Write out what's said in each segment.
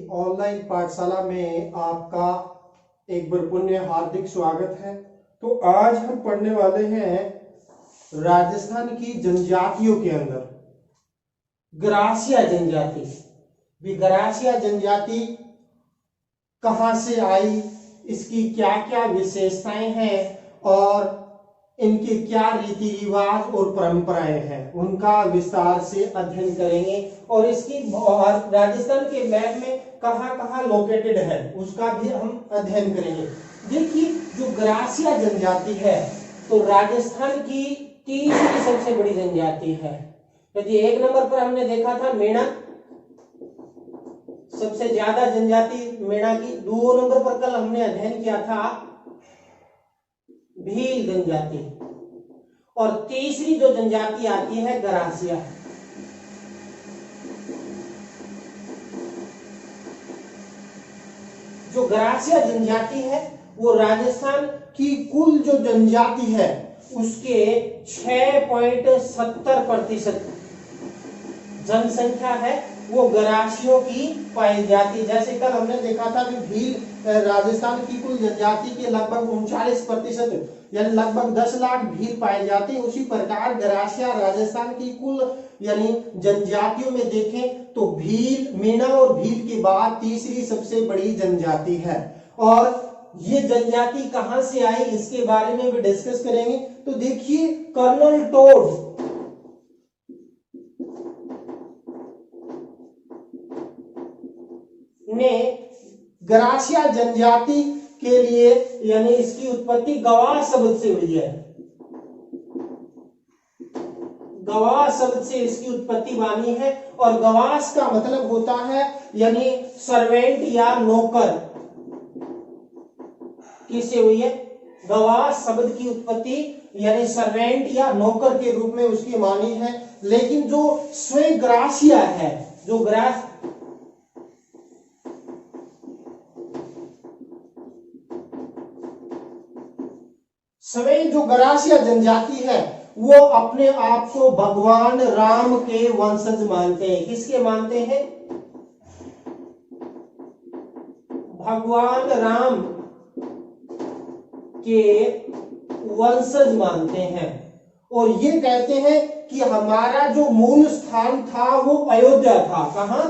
Online पाठशाला में आपका एक बार पुण्य हार्दिक स्वागत है। तो आज हम पढ़ने वाले हैं राजस्थान की जनजातियों के अंदर गरासिया जनजाति। गरासिया जनजाति कहाँ से आई, इसकी क्या क्या विशेषताएं हैं और इनके क्या रीति रिवाज और परंपराएं हैं, उनका विस्तार से अध्ययन करेंगे। और इसकी राजस्थान के मैप में कहाँ कहाँ लोकेटेड है उसका भी हम अध्ययन करेंगे। देखिए, जो गरासिया जनजाति है तो राजस्थान की तीसरी सबसे बड़ी जनजाति है। यदि एक नंबर पर हमने देखा था मेणा, सबसे ज्यादा जनजाति मेणा की। दो नंबर पर कल हमने अध्ययन किया था भील जनजाति, और तीसरी जो जनजाति आती है गरासिया। जो गरासिया जनजाति है वो राजस्थान की कुल जो जनजाति है उसके 6.70% जनसंख्या है वो गरासियों की पाई जाती। जैसे कल हमने देखा था कि भील राजस्थान की कुल जनजाति के लगभग 39% यानी लगभग 10 लाख भील पाए जाते हैं। उसी प्रकार गरासिया राजस्थान की कुल यानी जनजातियों में देखें तो भील, मेणा और भील के बाद तीसरी सबसे बड़ी जनजाति है। और ये जनजाति कहां से आई इसके बारे में भी डिस्कस करेंगे। तो देखिए, कर्नल टोड ने गरासिया जनजाति के लिए यानी इसकी उत्पत्ति गवाह शब्द से हुई है। गवाह शब्द से इसकी उत्पत्ति मानी है, और गवास का मतलब होता है यानी सर्वेंट या नौकर। किससे हुई है? गवास शब्द की उत्पत्ति यानी सर्वेंट या नौकर के रूप में उसकी मानी है। लेकिन जो स्वयं गरासिया है, जो स्वयं जो गरासिया जनजाति है वो अपने आप को भगवान राम के वंशज मानते हैं। किसके मानते हैं? भगवान राम के वंशज मानते हैं, और ये कहते हैं कि हमारा जो मूल स्थान था वो अयोध्या था। कहां?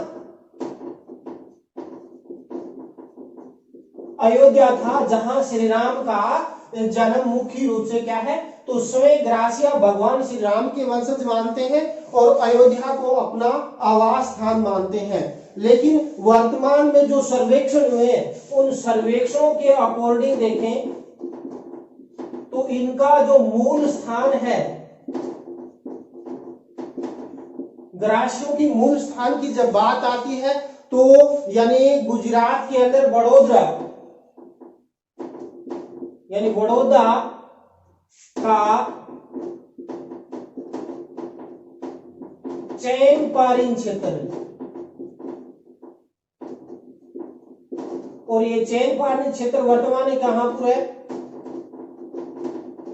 अयोध्या था, जहां श्री राम का जन्म मुख्य रूप से क्या है तो स्वयं गरासिया भगवान श्री राम के वंशज मानते हैं और अयोध्या को अपना आवास स्थान मानते हैं। लेकिन वर्तमान में जो सर्वेक्षण हुए उन सर्वेक्षणों के अकॉर्डिंग देखें तो इनका जो मूल स्थान है, गरासियों की मूल स्थान की जब बात आती है तो यानी गुजरात के अंदर बड़ोदरा यानी बड़ौदा का चैनपारीन क्षेत्र, और ये चैनपारीन क्षेत्र वर्तमान में कहां पर है?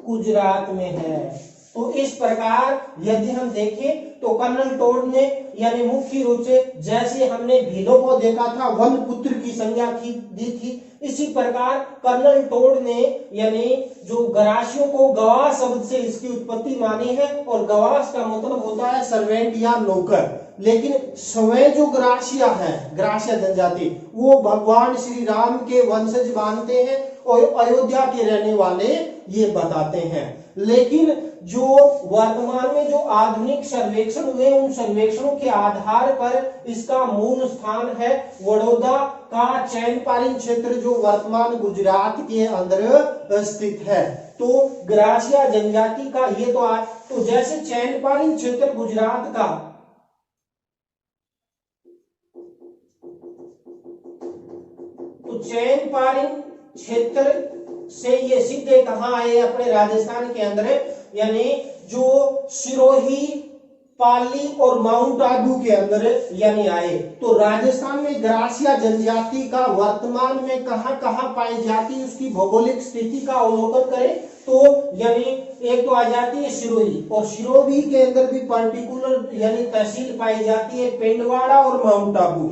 गुजरात में है। तो इस प्रकार यदि हम देखें तो कर्नल टोड ने यानी मुख्य रूप से जैसे हमने भीलों को देखा था वन पुत्र की संज्ञा दी थी, इसी प्रकार कर्नल टोड ने यानी जो गरासियों को गवास शब्द से इसकी उत्पत्ति मानी है, और गवास का मतलब होता है सर्वेंट या नौकर। लेकिन स्वयं जो गरासिया है, गरासिया जनजाति, वो भगवान श्री राम के वंशज मानते हैं और अयोध्या के रहने वाले ये बताते हैं। लेकिन जो वर्तमान में जो आधुनिक सर्वेक्षण हुए उन सर्वेक्षणों के आधार पर इसका मूल स्थान है बड़ौदा का चैनपारीन क्षेत्र, जो वर्तमान गुजरात के अंदर स्थित है। तो गरासिया जनजाति का ये तो जैसे चैनपारीन क्षेत्र गुजरात का, तो चैनपारीन क्षेत्र से ये सीधे कहां आए? अपने राजस्थान के अंदर, यानी जो सिरोही, पाली और माउंट आबू के अंदर यानी आए। तो राजस्थान में गरासिया जनजाति का वर्तमान में कहां कहां पाई जाती है उसकी भौगोलिक स्थिति का अवलोकन करें तो यानी एक तो आ जाती है सिरोही, और सिरोही के अंदर भी पर्टिकुलर यानी तहसील पाई जाती है पेंडवाड़ा और माउंट आबू।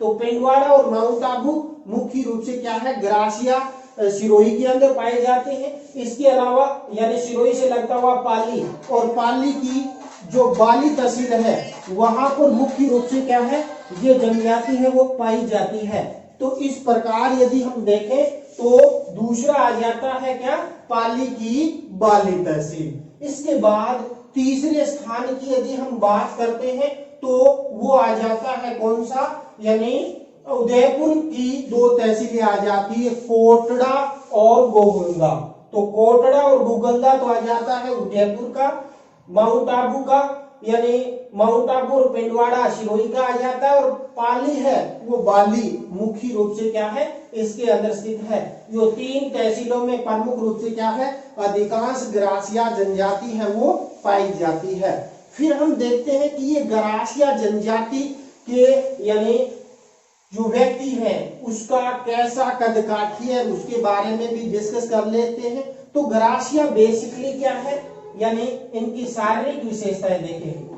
तो पिंडवाड़ा और माउंट आबू मुख्य रूप से क्या है, ग्रासिया सिरोही के अंदर पाए जाते हैं। इसके अलावा यानी सिरोही से लगता हुआ पाली, और पाली की जो बाली तहसील है वहां पर मुख्य रूप से क्या है, ये जनजाति है वो पाई जाती है। तो इस प्रकार यदि हम देखें तो दूसरा आ जाता है क्या, पाली की बाली तहसील। इसके बाद तीसरे स्थान की यदि हम बात करते हैं तो वो आ जाता है कौन सा, यानी उदयपुर की दो तहसीलें आ जाती है, कोटड़ा और गोगंदा। तो कोटड़ा और गोगंदा तो आ जाता है उदयपुर का, माउंट आबू का यानी माउंट आबू और पिंडवाड़ा सिरोही का आ जाता है, और पाली है वो बाली मुख्य रूप से क्या है, इसके अंदर स्थित है। जो तीन तहसीलों में प्रमुख रूप से क्या है, अधिकांश ग्रासिया जनजाति है वो पाई जाती है। फिर हम देखते हैं कि ये ग्रासिया जनजाति के यानी जो व्यक्ति है उसका कैसा कद काठी है, उसके बारे में भी डिस्कस कर लेते हैं। तो ग्रासिया बेसिकली क्या है, यानी इनकी शारीरिक विशेषताएं देखें।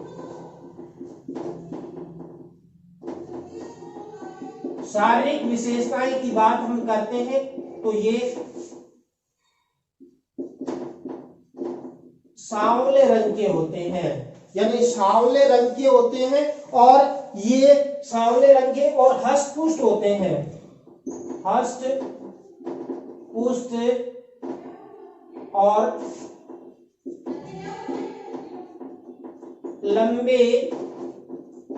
शारीरिक विशेषताएं की बात हम करते हैं तो ये सांवले रंग के होते हैं, यानी सांवले रंग के होते हैं, और ये सांवले रंग के और हष्ट पुष्ट होते हैं, हष्ट पुष्ट और लंबे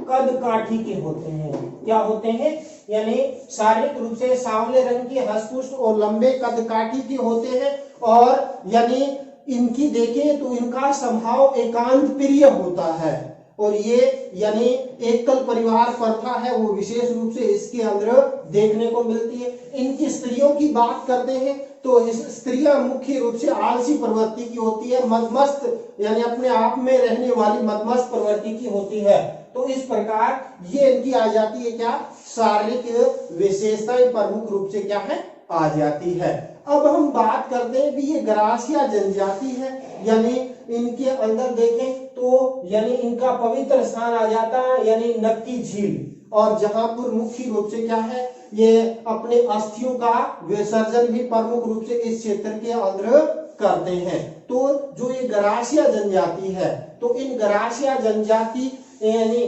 कद काठी के होते हैं। क्या होते हैं, यानी शारीरिक रूप से सांवले रंग के, हष्ट-पुष्ट और लंबे कद काठी के होते हैं, और यानी इनकी देखें तो इनका स्वभाव एकांत प्रिय होता है, और ये यानी एकल परिवार प्रथा है वो विशेष रूप से इसके अंदर देखने को मिलती है। इनकी स्त्रियों की बात करते हैं तो स्त्रियां मुख्य रूप से आलसी प्रवृत्ति की होती है, मदमस्त यानी अपने आप में रहने वाली मदमस्त प्रवृत्ति की होती है। तो इस प्रकार ये इनकी आ जाती है क्या, शारीरिक विशेषताएं प्रमुख रूप से क्या है, आ जाती है। अब हम बात करते हैं कि ये ग्रासिया जनजाति है, यानी इनके अंदर देखें तो यानी इनका पवित्र स्थान आ जाता है यानी नक्की झील, और जहां पर मुख्य रूप से क्या है, ये अपने अस्थियों का विसर्जन भी प्रमुख रूप से इस क्षेत्र के अंदर करते हैं। तो जो ये ग्रासिया जनजाति है, तो इन ग्रासिया जनजाति यानी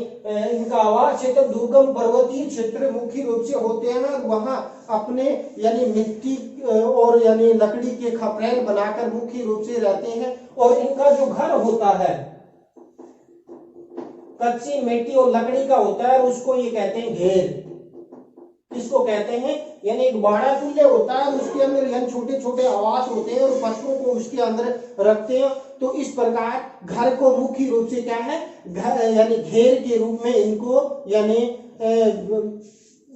इनका आवास क्षेत्र दुर्गम पर्वतीय क्षेत्र मुख्य रूप से होते हैं, और वहां अपने यानी मिट्टी और यानी लकड़ी के खपरेल बनाकर मुख्य रूप से रहते हैं, और इनका जो घर होता है कच्ची मिट्टी और लकड़ी का होता है, उसको ये कहते हैं घेर। इसको कहते हैं यानी एक बाड़ा चूल्हे होता है, उसके अंदर यानी छोटे छोटे आवास होते हैं और पशुओं को उसके अंदर रखते हैं। तो इस प्रकार घर को मुख्य रूप से क्या है, घर यानी घेर के रूप में इनको यानी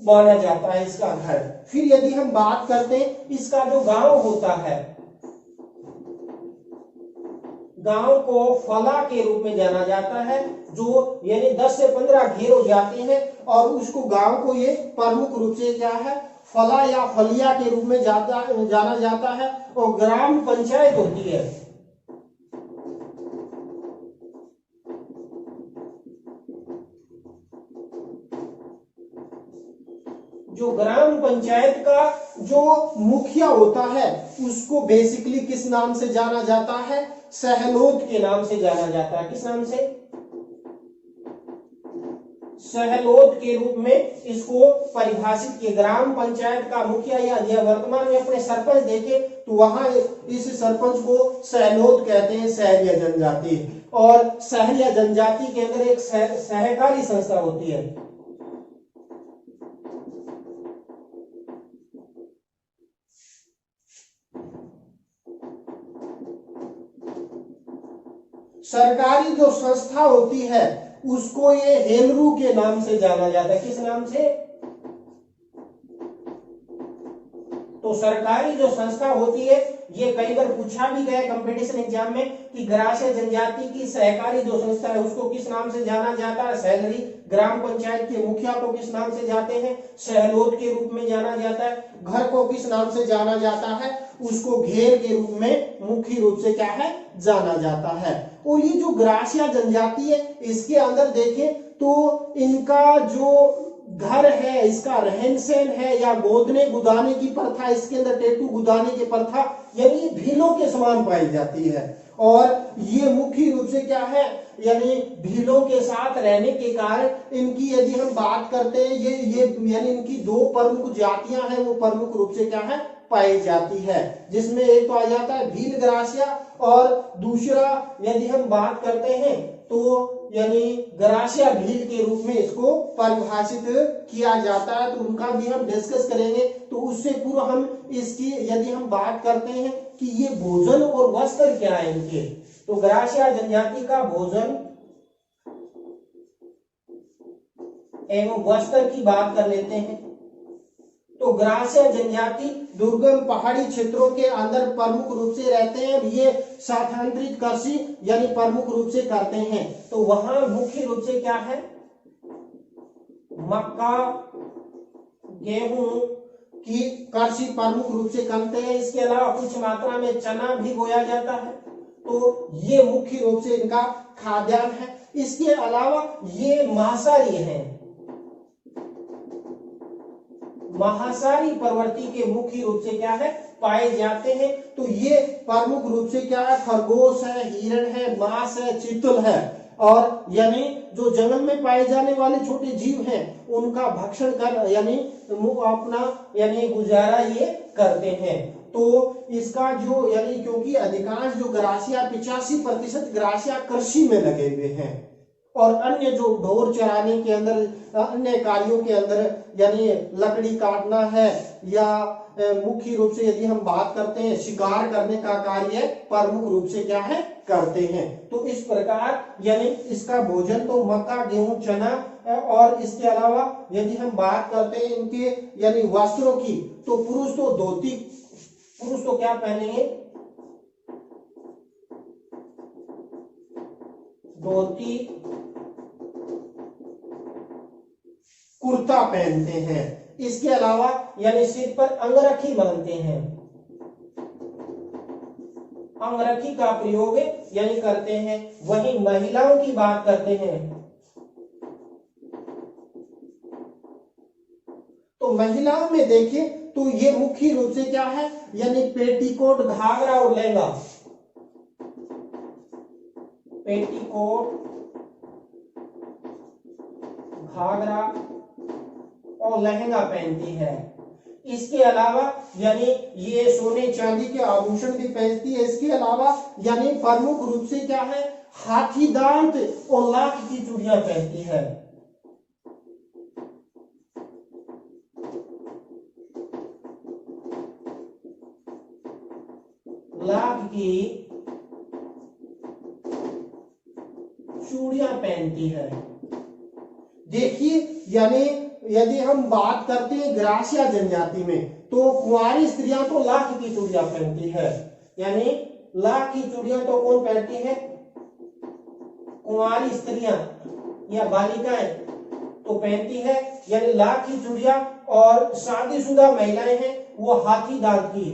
माना जाता है इसका घर। फिर यदि हम बात करते हैं इसका जो गांव होता है, गांव को फला के रूप में जाना जाता है, जो यानी 10 से 15 घेर हो जाते हैं, और उसको गांव को ये प्रमुख रूप से क्या है, फला या फलिया के रूप में जाना जाता है, और ग्राम पंचायत होती है। जो ग्राम पंचायत का जो मुखिया होता है उसको बेसिकली किस नाम से जाना जाता है, सहलोद के नाम से जाना जाता है। किस नाम से, सहलोद के रूप में इसको परिभाषित किया। ग्राम पंचायत का मुखिया या वर्तमान में अपने सरपंच देखे तो वहां इस सरपंच को सहलोद कहते हैं, सहरिया जनजाति। और सहरिया जनजाति के अंदर एक सहकारी संस्था होती है। सरकारी जो संस्था होती है उसको ये हेलरू के नाम से जाना जाता है। किस नाम से, तो सरकारी जो संस्था होती है, ये कई बार पूछा भी गया कंपटीशन एग्जाम में कि ग्रासिया जनजाति की सहकारी जो संस्था है उसको किस नाम से जाना जाता है, सहलरी। ग्राम पंचायत के मुखिया को किस नाम से जाते हैं, सहलोद के रूप में जाना जाता है। घर को किस नाम से जाना जाता है, उसको घेर के रूप में मुख्य रूप से क्या है, जाना जाता है। और ये जो ग्रासिया जनजाति है इसके अंदर देखें तो इनका जो घर है, इसका रहन सहन है, या गोदने गुदाने की प्रथा, इसके अंदर टेटू गुदाने की प्रथा, यानी ये भीलों के समान पाई जाती है। और ये मुख्य रूप से क्या है, यानी भीलों के साथ रहने के कारण इनकी यदि हम बात करते हैं, ये यानी इनकी दो प्रमुख जातियां हैं, वो प्रमुख रूप से क्या है पाई जाती है, जिसमें एक तो आ जाता है भील गरासिया, और दूसरा यदि हम बात करते हैं तो यानी गरासिया भील के रूप में इसको परिभाषित किया जाता है। तो उनका भी हम डिस्कस करेंगे। तो उससे पूर्व हम इसकी यदि हम बात करते हैं कि ये भोजन और वस्त्र क्या है इनके, तो गरासिया जनजाति का भोजन एवं वस्त्र की बात कर लेते हैं। तो गरासिया जनजाति दुर्गम पहाड़ी क्षेत्रों के अंदर प्रमुख रूप से रहते हैं। ये स्थानांतरित कृषि यानी प्रमुख रूप से करते हैं। तो वहां मुख्य रूप से क्या है, मक्का गेहूं की कृषि प्रमुख रूप से करते हैं। इसके अलावा कुछ मात्रा में चना भी बोया जाता है। तो ये मुख्य रूप से इनका खाद्यान्न है। इसके अलावा ये मांसाहारी हैं, मांसाहारी प्रवृत्ति के मुख्य रूप से क्या है पाए जाते हैं। तो ये प्रमुख रूप से क्या है, खरगोश है, हिरण है, मांस है, चीतल है, और यानी जो जंगल में पाए जाने वाले छोटे जीव हैं उनका भक्षण कर यानी अपना यानी गुजारा ये करते हैं। तो इसका जो यानी क्योंकि अधिकांश जो गरासिया 85% गरासिया कृषि में लगे हुए हैं, और अन्य जो ढोर चराने के अंदर अन्य कार्यों के अंदर यानी लकड़ी काटना है, या मुख्य रूप से यदि हम बात करते हैं शिकार करने का कार्य प्रमुख रूप से क्या है करते हैं। तो इस प्रकार यानी इसका भोजन तो मक्का गेहूं चना, और इसके अलावा यदि हम बात करते हैं इनके यानी वस्त्रों की, तो पुरुष तो धोती, पुरुष तो क्या पहनेंगे, धोती कुर्ता पहनते हैं। इसके अलावा यानी सिर पर अंगरखी बांधते हैं, अंगरखी का प्रयोग यानी करते हैं। वहीं महिलाओं की बात करते हैं तो महिलाओं में देखें तो ये मुख्य रूप से क्या है, यानी पेटीकोट, घाघरा और लहंगा, पेटीकोट, घाघरा और लहंगा पहनती है। इसके अलावा यानी ये सोने चांदी के आभूषण भी पहनती है। इसके अलावा यानी प्रमुख रूप से क्या है, हाथी दांत और लाख की चूड़ियां पहनती है। लाख की चूड़ियां पहनती है। देखिए यानी यदि हम बात करते हैं ग्रासिया जनजाति में, तो कुंवारी स्त्रियां तो लाख की चूड़ियां पहनती है। यानी लाख की चूड़ियां तो कौन पहनती है, कुंवारी स्त्रियां या बालिकाएं तो पहनती है, यानी लाख की चूड़ियां। और शादीशुदा महिलाएं हैं वो हाथी दांत की,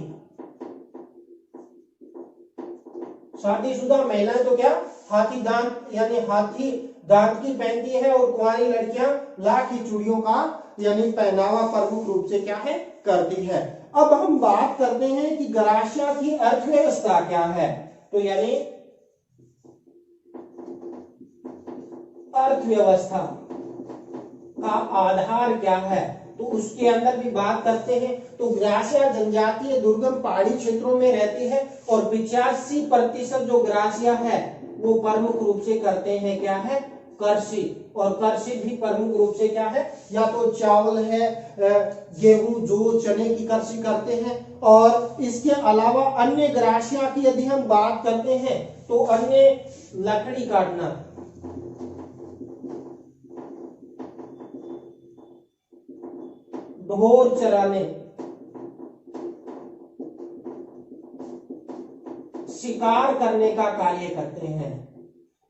शादीशुदा महिलाएं तो क्या हाथी दांत यानी हाथी दांत की पहनती है, और कुंवारी लड़कियां लाख की चूड़ियों का यानी पहनावा प्रमुख रूप से क्या है करती है। अब हम बात करते हैं कि गरासिया की अर्थव्यवस्था क्या है। तो यानी अर्थव्यवस्था का आधार क्या है, तो उसके अंदर भी बात करते हैं। तो ग्रासिया जनजातीय दुर्गम पहाड़ी क्षेत्रों में रहती है, और 85% जो ग्रासिया है वो प्रमुख रूप से करते हैं क्या है कृषि। और कृषि भी प्रमुख रूप से क्या है, या तो चावल है, गेहूं जो चने की कृषि करते हैं। और इसके अलावा अन्य ग्रासिया की यदि हम बात करते हैं तो अन्य लकड़ी काटना, ढोर चराने, शिकार करने का कार्य करते हैं।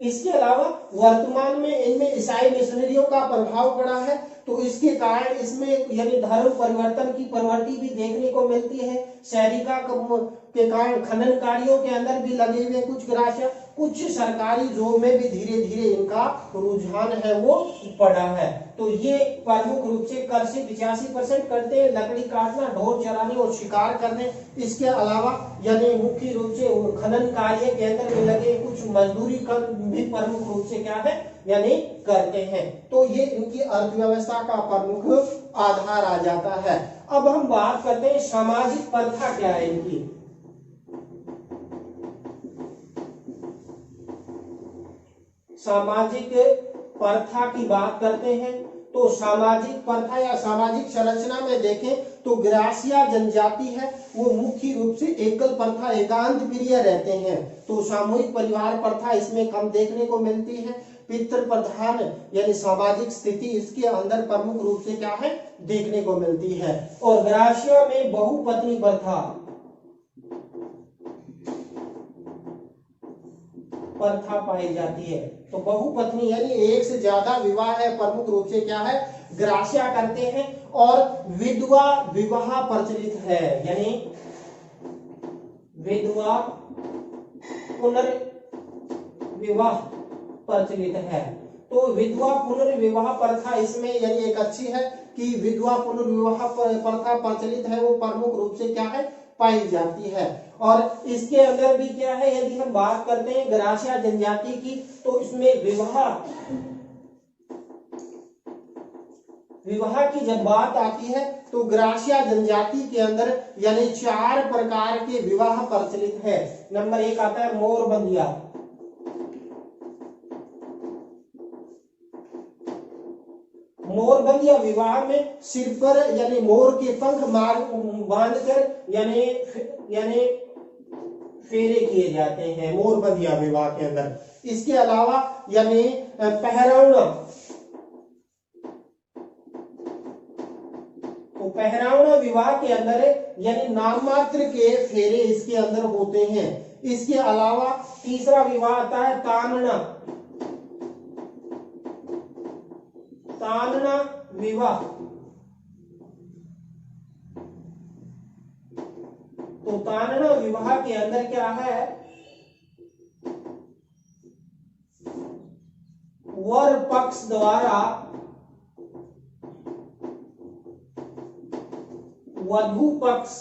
इसके अलावा वर्तमान में इनमें ईसाई मिशनरियों का प्रभाव पड़ा है। तो इसके कारण इसमें यानी धर्म परिवर्तन की प्रवृत्ति भी देखने को मिलती है। शहरीकरण के कारण खनन कार्यों के अंदर भी लगे हुए कुछ ग्राह्य, कुछ सरकारी जॉब में भी धीरे धीरे इनका रुझान है वो पड़ा है। तो ये प्रमुख रूप से कर से 85% करते हैं, लकड़ी काटना, ढोर चराने और शिकार करने। इसके अलावा यानी मुख्य रूप से खनन कार्य के अंदर में लगे कुछ मजदूरी कर भी प्रमुख रूप से क्या है यानी करते हैं। तो ये इनकी अर्थव्यवस्था का प्रमुख आधार आ जाता है। अब हम बात करते हैं सामाजिक प्रथा क्या है इनकी। सामाजिक प्रथा की बात करते हैं तो सामाजिक प्रथा या सामाजिक संरचना में देखें तो ग्रासीय जनजाति है वो मुख्य रूप से एकल प्रथा एकांत प्रिय रहते हैं। तो सामूहिक परिवार प्रथा इसमें कम देखने को मिलती है। पितृ प्रधान यानी सामाजिक स्थिति इसके अंदर प्रमुख रूप से क्या है देखने को मिलती है। और ग्रासीय में बहुपत्नी प्रथा पाई जाती है। तो बहुपत्नी यानी एक से ज्यादा विवाह है प्रमुख रूप से क्या है ग्राह्य करते हैं। और विधवा विवाह प्रचलित है यानी विधवा पुनर्विवाह प्रचलित है। तो विधवा पुनर्विवाह प्रथा इसमें यानी एक अच्छी है कि विधवा पुनर्विवाह प्रथा प्रचलित है वो प्रमुख रूप से क्या है पाई जाती है। और इसके अंदर भी क्या है यदि हम बात करते हैं ग्रासीय जनजाति की तो इसमें विवाह की जब बात आती है तो ग्रासीय जनजाति के अंदर यानी 4 प्रकार के विवाह प्रचलित है। नंबर 1 आता है मोरबंदिया। मोरबंदिया विवाह में सिर पर यानी मोर के पंख बांधकर यानी फेरे किए जाते हैं मोरबंदिया विवाह के अंदर। इसके अलावा यानी पहरावना, तो पहरावना विवाह के अंदर यानी नाम मात्र के फेरे इसके अंदर होते हैं। इसके अलावा तीसरा विवाह आता है तानना विवाह। तो तानना विवाह के अंदर क्या है वर पक्ष द्वारा वधु पक्ष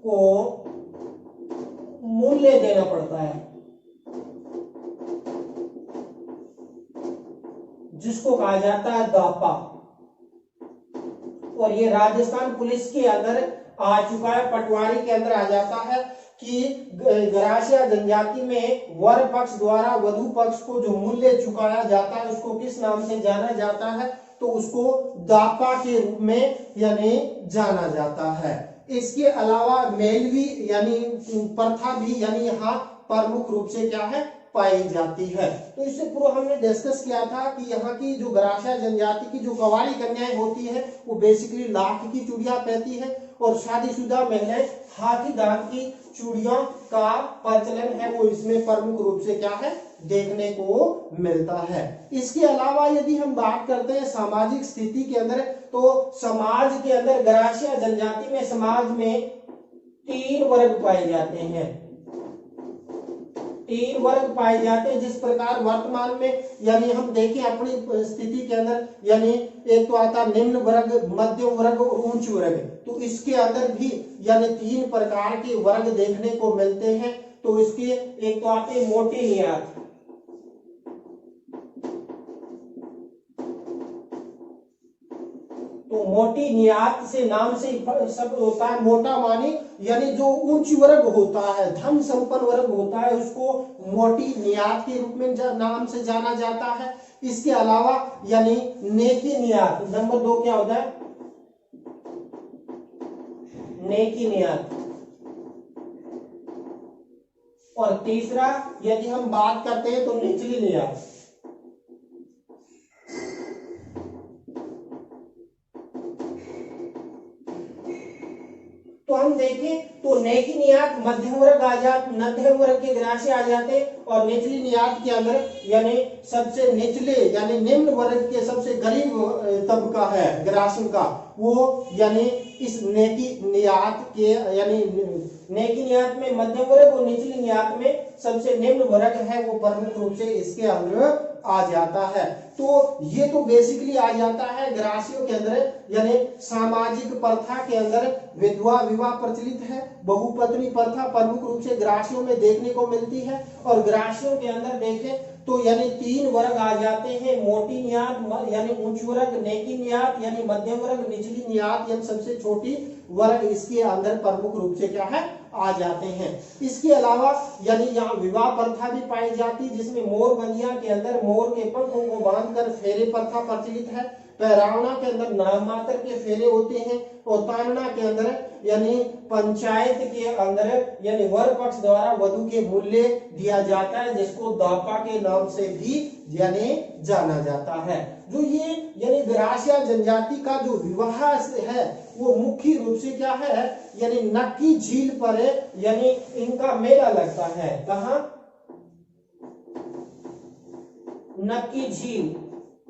को मूल्य देना पड़ता है जिसको कहा जाता है दापा। और ये राजस्थान पुलिस के अंदर आ चुका है, पटवारी के अंदर आ जाता है कि ग्रासीय जनजाति में वर पक्ष द्वारा वधु पक्ष को जो मूल्य चुकाया जाता है उसको किस नाम से जाना जाता है तो उसको दापा के रूप में यानी जाना जाता है। इसके अलावा मेलवी यानी प्रथा भी यानी यहाँ प्रमुख रूप से क्या है पाई जाती है। तो इससे पूर्व हमने डिस्कस किया था कि यहाँ की जो ग्रासीय जनजाति की जो कवारी कन्याएं होती है वो बेसिकली लाख की चूड़ियां पहनती है और शादीशुदा महिलाएं हाथी दांत की चूड़ियों का प्रचलन है वो इसमें प्रमुख रूप से क्या है देखने को मिलता है। इसके अलावा यदि हम बात करते हैं सामाजिक स्थिति के अंदर तो समाज के अंदर ग्रासीय जनजाति में समाज में 3 वर्ग पाए जाते हैं। 3 वर्ग पाए जाते हैं जिस प्रकार वर्तमान में यानी हम देखें अपनी स्थिति के अंदर यानी एक तो आता निम्न वर्ग, मध्यम वर्ग और उच्च वर्ग। तो इसके अंदर भी यानी 3 प्रकार के वर्ग देखने को मिलते हैं। तो इसके एक तो आते मोटे नियात, तो मोटी नियात से नाम से सब होता है मोटा मानी यानी जो उच्च वर्ग होता है धन संपन्न वर्ग होता है उसको मोटी नियात के रूप में नाम से जाना जाता है। इसके अलावा यानी नेकी नियात, नंबर 2 क्या होता है नेकी नियात। और तीसरा यदि हम बात करते हैं तो निचली नियात। तो हम देखें तो नेकी नियात मध्यम वर्ग मध्यम वर्ग के ग्रास्य आ जाते, और निचली नियात के अंदर यानी सबसे निचले यानी निम्न वर्ग के सबसे गरीब तबका है ग्रासन का, वो यानी इस नेकी नियात के यानी नेकी नियात में मध्यम वर्ग और निचली नियात में सबसे निम्न वर्ग है वो प्रमुख रूप से इसके अंदर आ जाता है। तो ये तो बेसिकली आ जाता है ग्रासियों के अंदर, यानी सामाजिक प्रथा के अंदर विधवा विवाह प्रचलित है, बहुपत्नी प्रथा प्रमुख रूप से ग्रासियों में देखने को मिलती है। और ग्रासियों के अंदर देखें तो यानी 3 वर्ग आ जाते हैं, मोटी नियात यानी उच्च वर्ग, नेकी नियात यानी मध्यम वर्ग, निचली नियात यानी सबसे छोटी वर्ग इसके अंदर प्रमुख रूप से क्या है आ जाते हैं। इसके अलावा यानी यहाँ विवाह प्रथा भी पाई जाती है, जिसमें मोर बंदिया के अंदर मोर के पंखों को बांधकर फेरे प्रथा प्रचलित है। पैरावना के अंदर नाम मात्र के फेरे होते हैं, और तानना के अंदर यानी पंचायत के अंदर यानी वर पक्ष द्वारा वधु के मूल्य दिया जाता है, जिसको दापा के नाम से भी यानी जाना जाता है। जो ये यानी ग्रासिया जनजाति का जो विवाह है वो मुख्य रूप से क्या है, यानी नक्की झील पर यानी इनका मेला लगता है। कहाँ? नक्की झील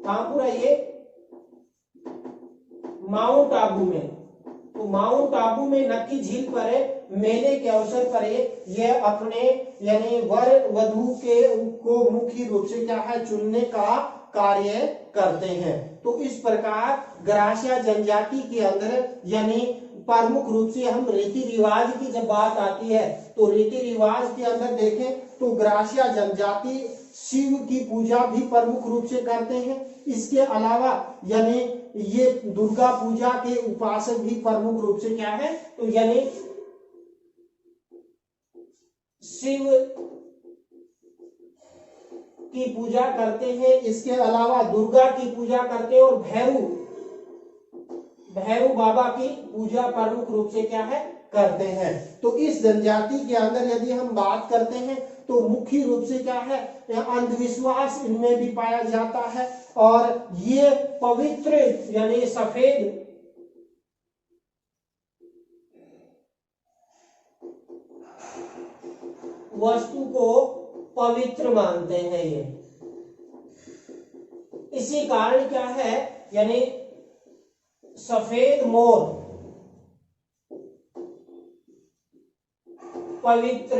कहां पूरा ये माउंट आबू में। तो माउंट आबू में नक्की झील पर मेले के अवसर पर ये अपने यानी वर वधु के को मुख्य रूप से क्या है चुनने का कार्य करते हैं। तो इस प्रकार ग्रासिया जनजाति के अंदर यानी प्रमुख रूप से हम रीति रिवाज की जब बात आती है तो रीति रिवाज के अंदर देखें तो ग्रासिया जनजाति शिव की पूजा भी प्रमुख रूप से करते हैं। इसके अलावा यानी ये दुर्गा पूजा के उपासक भी प्रमुख रूप से क्या है, तो यानी शिव की पूजा करते हैं। इसके अलावा दुर्गा की पूजा करते हैं, और भैरू बाबा की पूजा प्रमुख रूप से क्या है करते हैं। तो इस जनजाति के अंदर यदि हम बात करते हैं तो मुख्य रूप से क्या है अंधविश्वास इनमें भी पाया जाता है, और ये पवित्र यानी सफेद वस्तु को पवित्र मानते हैं ये। इसी कारण क्या है यानी सफेद मोर पवित्र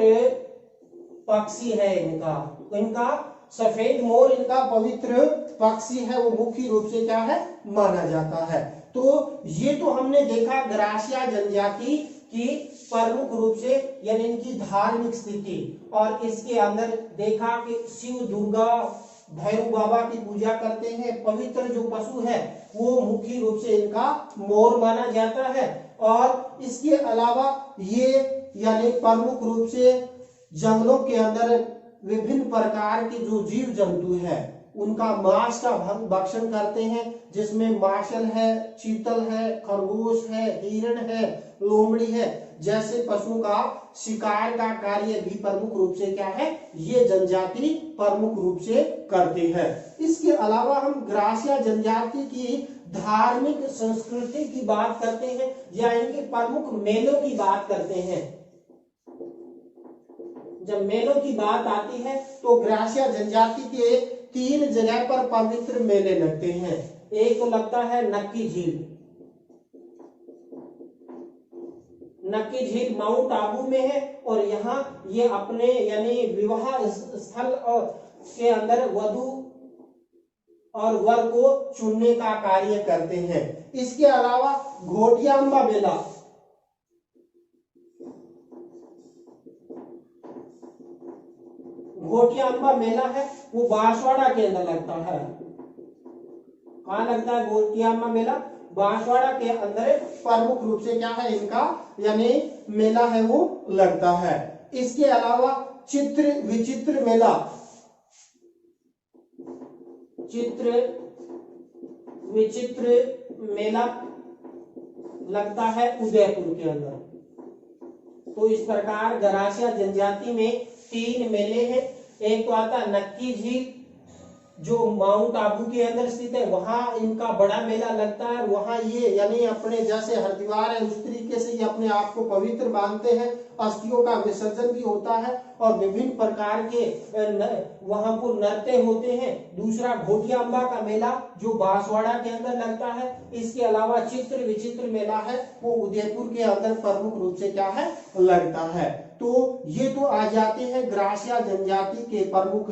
पक्षी है इनका सफेद मोर इनका पवित्र पक्षी है, वो मुख्य रूप से क्या है माना जाता है। तो ये तो हमने देखा ग्रासिया जनजाति की प्रमुख रूप से यानी इनकी धार्मिक स्थिति, और इसके अंदर देखा कि शिव दुर्गा भैरव बाबा की पूजा करते हैं। पवित्र जो पशु है वो मुख्य रूप से इनका मोर माना जाता है, और इसके अलावा ये यानी प्रमुख रूप से जंगलों के अंदर विभिन्न प्रकार के जो जीव जंतु है उनका मांस का भक्षण करते हैं, जिसमें मार्शल है, चीतल है, खरगोश है, हिरण है, लोमड़ी है, जैसे पशुओं का शिकार का कार्य भी प्रमुख रूप से क्या है ये जनजाति प्रमुख रूप से करती है। इसके अलावा हम ग्रासिया जनजाति की धार्मिक संस्कृति की बात करते हैं या इनके प्रमुख मेलों की बात करते हैं। जब मेलों की बात आती है तो ग्रासिया जनजाति के 3 जगह पर पवित्र मेले लगते हैं। एक तो लगता है नक्की झील। नक्की झील माउंट आबू में है, और यहाँ ये अपने यानी विवाह स्थल के अंदर वधु और वर को चुनने का कार्य करते हैं। इसके अलावा घोटियांबा मेला, घोटियांबा मेला है वो बांसवाड़ा के अंदर लगता है। कहाँ लगता है घोटियांबा मेला? बांसवाड़ा के अंदर प्रमुख रूप से क्या है इनका यानी मेला है वो लगता है। इसके अलावा चित्र विचित्र मेला, चित्र विचित्र मेला लगता है उदयपुर के अंदर। तो इस प्रकार ग्रासिया जनजाति में 3 मेले हैं। एक तो आता नक्की झील जो माउंट आबू के अंदर स्थित है वहां इनका बड़ा मेला लगता है। वहां ये यानी अपने जैसे हरिद्वार है उस तरीके से ये अपने आप को पवित्र मानते हैं। अस्थियों का विसर्जन भी होता है और विभिन्न प्रकार के वहां पर नृत्य होते हैं। दूसरा घोटिया अम्बा का मेला जो बांसवाड़ा के अंदर लगता है। इसके अलावा चित्र विचित्र मेला है वो उदयपुर के अंदर प्रमुख रूप से क्या है लगता है। तो ये तो आ जाते हैं ग्रासिया जनजाति के प्रमुख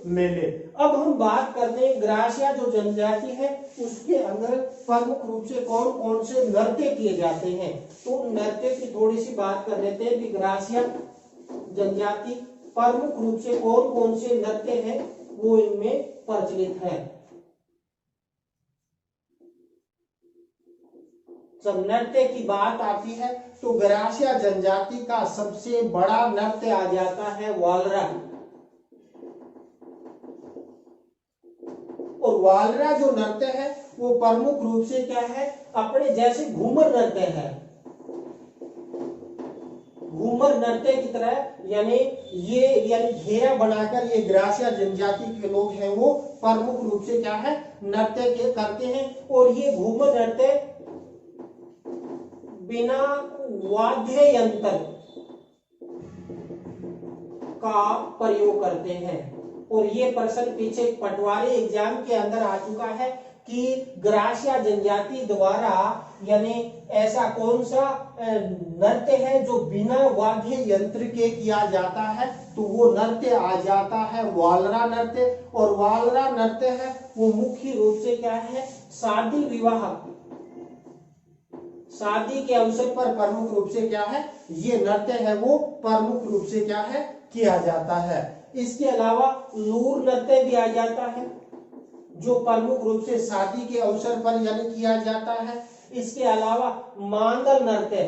मेले। अब हम बात करते हैं ग्रासिया जो जनजाति है उसके अंदर प्रमुख रूप से कौन कौन से नृत्य किए जाते हैं। तो नृत्य की थोड़ी सी बात कर लेते हैं कि ग्रासिया जनजाति प्रमुख रूप से कौन कौन से नृत्य हैं वो इनमें प्रचलित है। जब नृत्य की बात आती है तो ग्रासिया जनजाति का सबसे बड़ा नृत्य आ जाता है वालरा। और वालरा जो नृत्य है वो प्रमुख रूप से क्या है अपने जैसे घूमर नृत्य है। घूमर नृत्य की तरह यानी घेरा बनाकर ये ग्रासिया जनजाति के लोग हैं वो प्रमुख रूप से क्या है नृत्य करते हैं। और ये घूमर नृत्य बिना वाद्य यंत्र का प्रयोग करते हैं। और ये प्रश्न पीछे पटवारी एग्जाम के अंदर आ चुका है कि ग्रासिया जनजाति द्वारा यानी ऐसा कौन सा नृत्य है जो बिना वाद्य यंत्र के किया जाता है। तो वो नृत्य आ जाता है वालरा नृत्य। और वालरा नृत्य है वो मुख्य रूप से क्या है शादी विवाह शादी के अवसर पर प्रमुख रूप से क्या है ये नृत्य है वो प्रमुख रूप से क्या है किया जाता है। इसके अलावा लूर नृत्य भी आ जाता है जो प्रमुख रूप से शादी के अवसर पर यानी किया जाता है। इसके अलावा मांदल नृत्य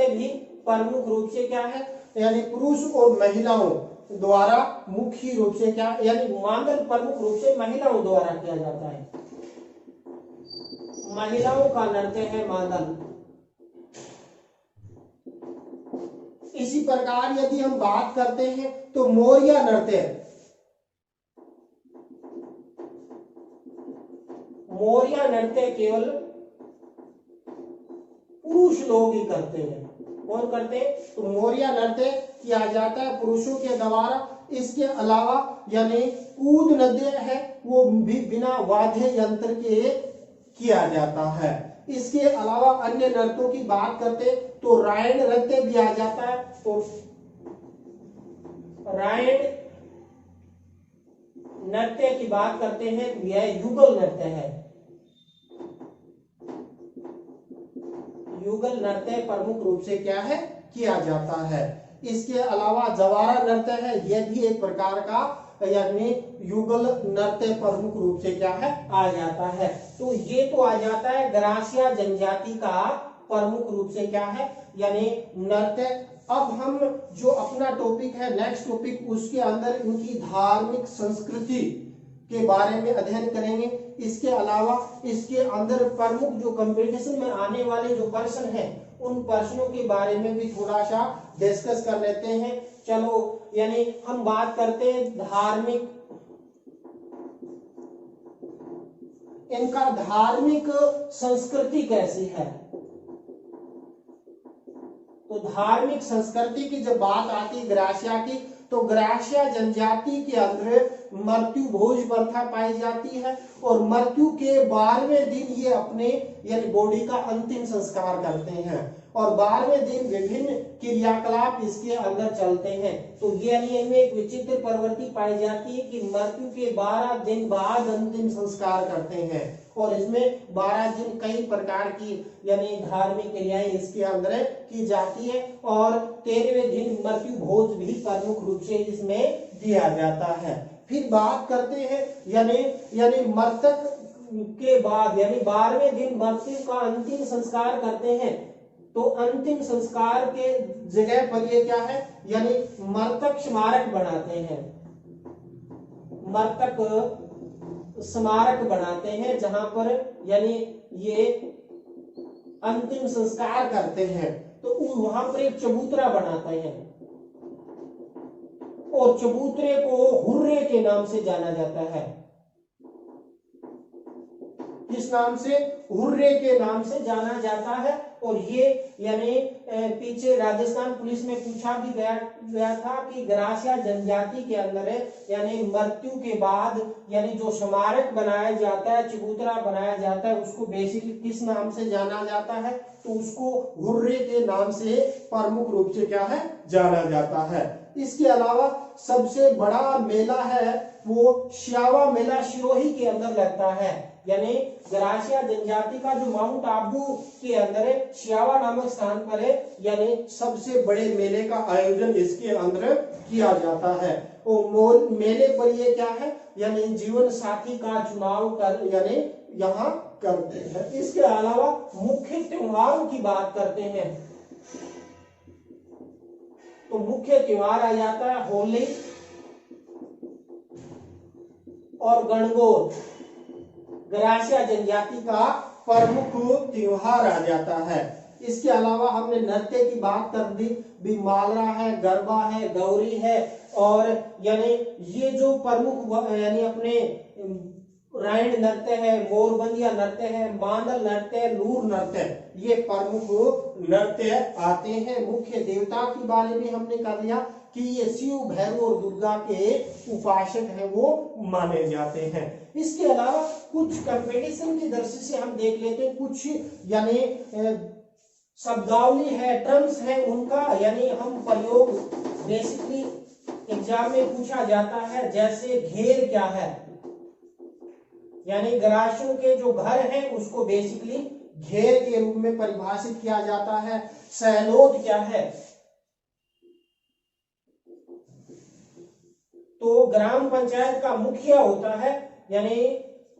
भी प्रमुख रूप से क्या है यानी पुरुष और महिलाओं द्वारा मुख्य रूप से क्या यानी मांदल प्रमुख रूप से महिलाओं द्वारा किया जाता है। महिलाओं का नृत्य है मांदल। इसी प्रकार यदि हम बात करते हैं तो मोरिया नृत्य केवल पुरुष लोग ही करते हैं। कौन करते हैं तो मोरिया नृत्य किया जाता है पुरुषों के द्वारा। इसके अलावा यानी कूद नृत्य है वो भी बिना वाद्य यंत्र के किया जाता है। इसके अलावा अन्य नृत्यों की बात करते तो रायण नृत्य भी आ जाता है। तो रायण नृत्य की बात करते हैं तो यह युगल नृत्य है। युगल नृत्य प्रमुख रूप से क्या है किया जाता है। इसके अलावा जवारा नृत्य है यह भी एक प्रकार का यानी युगल नृत्य प्रमुख रूप से क्या है आ जाता है। तो ये तो आ जाता है ग्रासिया जनजाति का प्रमुख रूप से क्या है यानी नृत्य। अब हम जो अपना टॉपिक है नेक्स्ट टॉपिक उसके अंदर इनकी धार्मिक संस्कृति के बारे में अध्ययन करेंगे। इसके अलावा इसके अंदर प्रमुख जो कंपटीशन में आने वाले जो प्रश्न हैं उन प्रश्नों के बारे में भी थोड़ा सा डिस्कस कर लेते हैं। चलो यानी हम बात करते हैं धार्मिक इनका धार्मिक संस्कृति कैसी है। तो धार्मिक संस्कृति की जब बात आती है ग्रासिया की तो ग्रासिया जनजाति के अंदर मृत्यु भोज प्रथा पाई जाती है। और मृत्यु के 12वें दिन ये अपने यानी बॉडी का अंतिम संस्कार करते हैं। और 12वें दिन विभिन्न क्रियाकलाप इसके अंदर चलते हैं। तो ये इनमें एक विचित्र प्रवृत्ति पाई जाती है कि मृत्यु के 12 दिन बाद अंतिम संस्कार करते हैं। और इसमें 12 दिन कई प्रकार की यानी धार्मिक क्रियाएं इसके अंदर की जाती है। और 13वें दिन मृत्यु भोज भी प्रमुख रूप से इसमें दिया जाता है। फिर बात करते हैं यानी मृतक के बाद यानी 12वें दिन मृत्यु का अंतिम संस्कार करते हैं। तो अंतिम संस्कार के जगह पर ये क्या है यानी मृतक स्मारक बनाते हैं। मृतक स्मारक बनाते हैं जहां पर यानी ये अंतिम संस्कार करते हैं। तो वहां पर एक चबूतरा बनाते हैं और चबूतरे को हुर्रे के नाम से जाना जाता है। किस नाम से? हुर्रे के नाम से जाना जाता है। और ये यानी पीछे राजस्थान पुलिस में पूछा भी गया था कि गरासिया जनजाति के अंदर यानी मृत्यु के बाद यानी जो स्मारक बनाया जाता है, चबूतरा बनाया जाता है, उसको बेसिकली किस नाम से जाना जाता है? तो उसको हुर्रे के नाम से प्रमुख रूप से क्या है? जाना जाता है। इसके अलावा सबसे बड़ा मेला है वो श्यावा मेला सिरोही के अंदर लगता है। यानी गरासिया जनजाति का जो माउंट आबू के अंदर है, श्यावा नामक स्थान पर है, यानी सबसे बड़े मेले का आयोजन इसके अंदर किया जाता है। और मेले पर ये क्या है? यानी जीवन साथी का चुनाव कर यानी यहाँ करते हैं। इसके अलावा मुख्य त्योहारों की बात करते हैं तो मुख्य त्योहार आ जाता है होली और गणगौर। गरासिया जनजाति का प्रमुख त्योहार आ जाता है। इसके अलावा हमने नृत्य की बात कर दी, भी मालरा है, गरबा है, गौरी है, और यानी ये जो प्रमुख यानी अपने रायण नृत्य है, मोरबंदिया नृत्य है, मांडल नृत्य है, लूर नृत्य, ये प्रमुख नृत्य आते हैं। मुख्य देवता के बारे में हमने कर लिया कि ये शिव, भैरव और दुर्गा के उपासक हैं, वो माने जाते हैं। इसके अलावा कुछ कंपटीशन की दृष्टि से हम देख लेते हैं, कुछ यानी शब्दावली है, टर्म्स है उनका, यानी हम प्रयोग बेसिकली एग्जाम में पूछा जाता है। जैसे घेर क्या है? यानी गरासियों के जो घर हैं उसको बेसिकली घेर के रूप में परिभाषित किया जाता है। सहलोद क्या है? तो ग्राम पंचायत का मुखिया होता है, यानी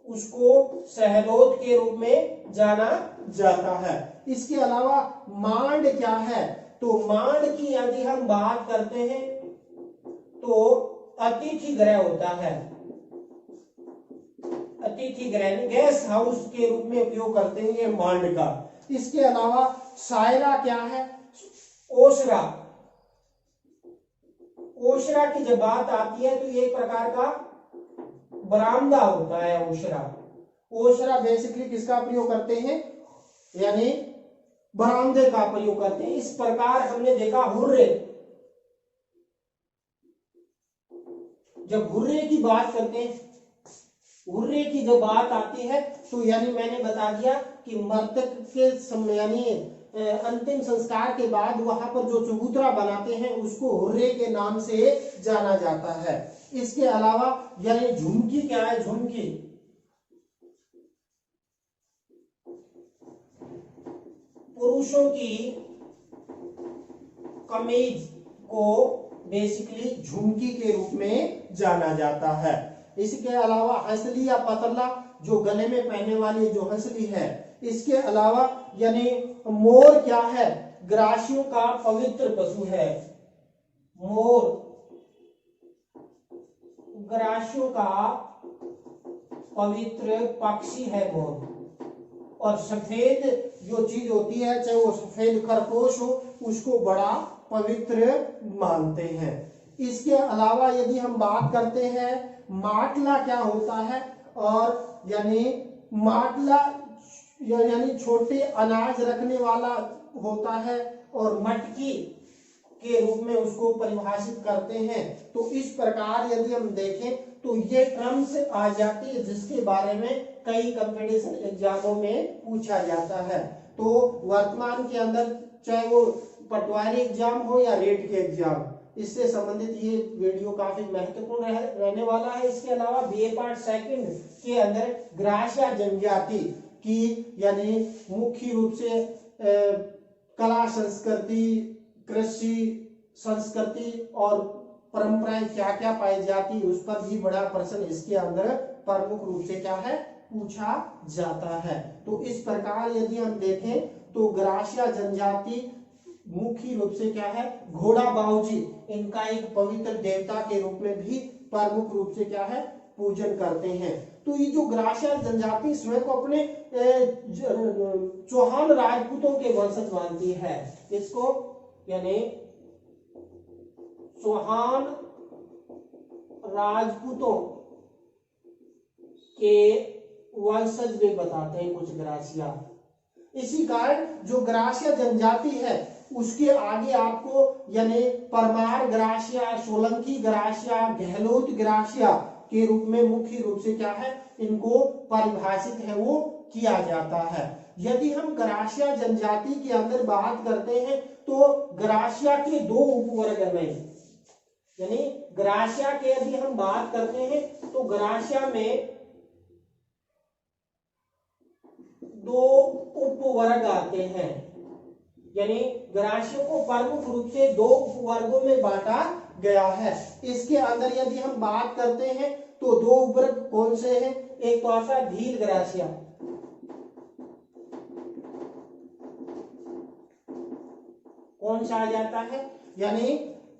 उसको सहलोद के रूप में जाना जाता है। इसके अलावा मांड क्या है? तो मांड की यदि हम बात करते हैं तो अतिथि गृह होता है। अतिथि गृह गेस्ट हाउस के रूप में उपयोग करते हैं ये मांड का। इसके अलावा सायरा क्या है? ओसरा। ओसरा की जब बात आती है तो ये एक प्रकार का बरामदा होता है। ओसरा, ओसरा बेसिकली किसका प्रयोग करते हैं? यानी बरामदे का प्रयोग करते हैं। इस प्रकार हमने देखा हुर्रे। जब हुर्रे की बात करते हैं, हुर्रे की जब बात आती है तो यानी मैंने बता दिया कि मृतक के समय यानी अंतिम संस्कार के बाद वहां पर जो चबूतरा बनाते हैं उसको हुर्रे के नाम से जाना जाता है। इसके अलावा यानी झुमकी क्या है? झुमकी पुरुषों की कमीज को बेसिकली झुमकी के रूप में जाना जाता है। इसके अलावा हंसली या पतला जो गले में पहनने वाली जो हंसली है। इसके अलावा यानी मोर क्या है? ग्रासियों का पवित्र पशु है। मोर ग्रासियों का पवित्र पक्षी है मोर। और सफेद जो चीज होती है, चाहे वो सफेद खरगोश हो, उसको बड़ा पवित्र मानते हैं। इसके अलावा यदि हम बात करते हैं माटला क्या होता है? और यानी माटला यानी छोटे अनाज रखने वाला होता है और मटकी के रूप में उसको परिभाषित करते हैं। तो इस प्रकार यदि हम देखें तो ये टर्म्स आ जाती है जिसके बारे में कई कंपटीशन एग्जामों में पूछा जाता है। तो वर्तमान के अंदर चाहे वो पटवारी एग्जाम हो या रेट के एग्जाम, इससे संबंधित ये वीडियो काफी महत्वपूर्ण रहने वाला है। इसके अलावा बीए पार्ट सेकंड के अंदर गरासिया जनजाति की यानी मुख्य रूप से कला संस्कृति, कृषि संस्कृति और परंपराएं क्या क्या पाई जाती, उस पर भी बड़ा प्रश्न इसके अंदर प्रमुख रूप से क्या है? पूछा जाता है। तो इस प्रकार यदि हम देखें तो गरासिया जनजाति मुख्य रूप से क्या है? घोड़ा बाऊजी इनका एक पवित्र देवता के रूप में भी प्रमुख रूप से क्या है? पूजन करते हैं। तो ये जो गरासिया जनजाति स्वयं को अपने चौहान राजपूतों के वंशज मानती है। इसको यानी चौहान राजपूतों के वंशज वे बताते हैं कुछ ग्रासिया। इसी कारण जो ग्रासिया जनजाति है उसके आगे आपको यानी Parmar gratia, Solanki gratia, Gehlot gratia के रूप में मुख्य रूप से क्या है इनको परिभाषित है वो किया जाता है। यदि हम ग्रासिया जनजाति के अंदर बात करते हैं तो ग्रासिया के दो उपवर्ग में, यानी ग्रासिया के यदि हम बात करते हैं तो ग्रासिया में दो उपवर्ग आते हैं, यानी ग्रासियों को प्रमुख रूप से दो उपवर्गों में बांटा गया है। इसके अंदर यदि हम बात करते हैं तो दो उपवर्ग कौन से हैं, एक तो आता है भील ग्रासिया, कौन सा आ जाता है, यानी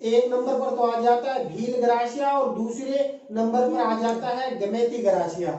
एक नंबर पर तो आ जाता है भील ग्रासिया और दूसरे नंबर पर आ जाता है गमेती ग्रासिया।